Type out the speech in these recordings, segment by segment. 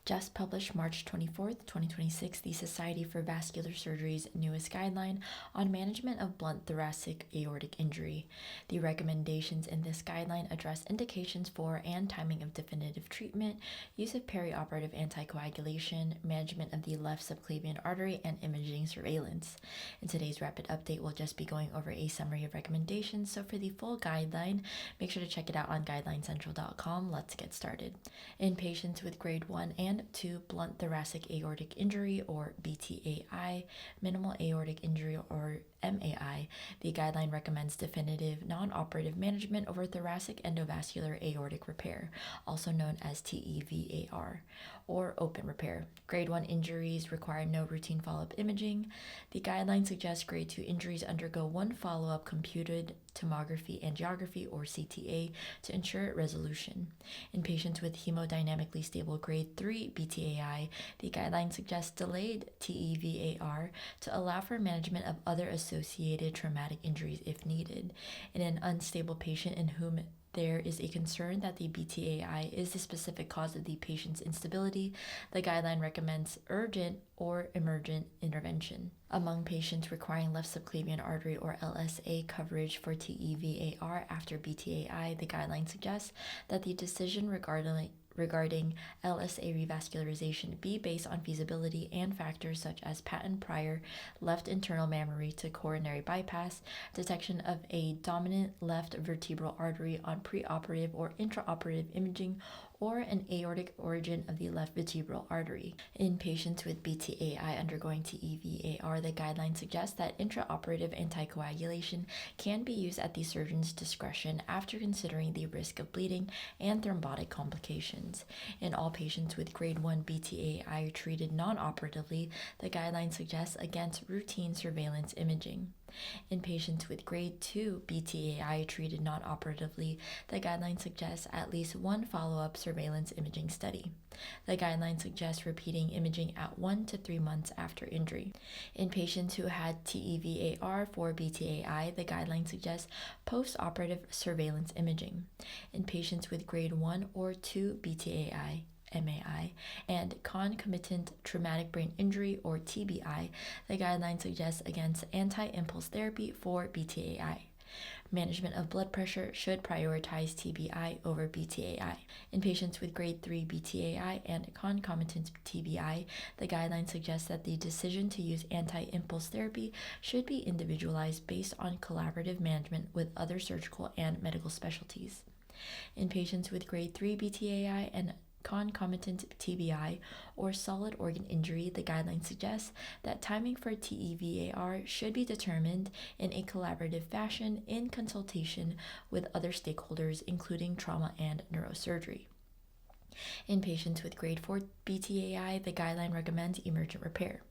Just published March 24th, 2026, the Society for Vascular Surgery's newest guideline on management of blunt thoracic aortic injury. The recommendations in this guideline address indications for and timing of definitive treatment, use of perioperative anticoagulation, management of the left subclavian artery, and imaging surveillance. In today's rapid update, we'll just be going over a summary of recommendations, so for the full guideline, make sure to check it out on guidelineCentral.com. Let's get started. In patients with grade 1 and 2 blunt thoracic aortic injury, or BTAI, minimal aortic injury, or MAI, the guideline recommends definitive non-operative management over thoracic endovascular aortic repair, also known as TEVAR, or open repair. Grade 1 injuries require no routine follow-up imaging. The guideline suggests grade 2 injuries undergo one follow-up computed tomography angiography, or CTA, to ensure resolution. In patients with hemodynamically stable grade 3 BTAI, the guideline suggests delayed TEVAR to allow for management of other associated traumatic injuries if needed. In an unstable patient in whom there is a concern that the BTAI is the specific cause of the patient's instability, the guideline recommends urgent or emergent intervention. Among patients requiring left subclavian artery, or LSA, coverage for TEVAR after BTAI, the guideline suggests that the decision regarding LSA revascularization be based on feasibility and factors such as patent prior left internal mammary to coronary bypass, detection of a dominant left vertebral artery on preoperative or intraoperative imaging, or an aortic origin of the left vertebral artery. In patients with BTAI undergoing TEVAR, the guideline suggests that intraoperative anticoagulation can be used at the surgeon's discretion after considering the risk of bleeding and thrombotic complications. In all patients with grade 1 BTAI treated non-operatively, the guideline suggests against routine surveillance imaging. In patients with grade 2 BTAI treated non-operatively, the guideline suggests at least one follow-up surveillance imaging study. The guideline suggests repeating imaging at 1 to 3 months after injury. In patients who had TEVAR for BTAI, the guideline suggests post-operative surveillance imaging. In patients with grade 1 or 2 BTAI, MAI, and concomitant traumatic brain injury, or TBI, the guideline suggests against anti-impulse therapy for BTAI. Management of blood pressure should prioritize TBI over BTAI. In patients with grade 3 BTAI and concomitant TBI, the guideline suggests that the decision to use anti-impulse therapy should be individualized based on collaborative management with other surgical and medical specialties. In patients with grade 3 BTAI and concomitant TBI, or solid organ injury, the guideline suggests that timing for TEVAR should be determined in a collaborative fashion in consultation with other stakeholders, including trauma and neurosurgery. In patients with grade 4 BTAI, the guideline recommends emergent repair.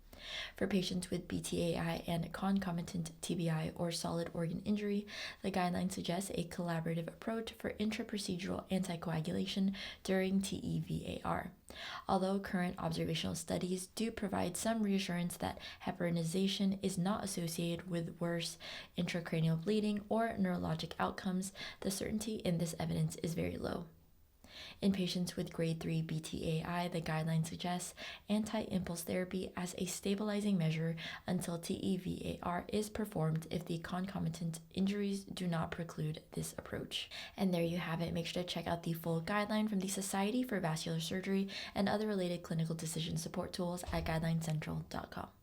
For patients with BTAI and concomitant TBI, or solid organ injury, the guideline suggests a collaborative approach for intraprocedural anticoagulation during TEVAR. Although current observational studies do provide some reassurance that heparinization is not associated with worse intracranial bleeding or neurologic outcomes, the certainty in this evidence is very low. In patients with grade 3 BTAI, the guideline suggests anti-impulse therapy as a stabilizing measure until TEVAR is performed if the concomitant injuries do not preclude this approach. And there you have it. Make sure to check out the full guideline from the Society for Vascular Surgery and other related clinical decision support tools at guidelineCentral.com.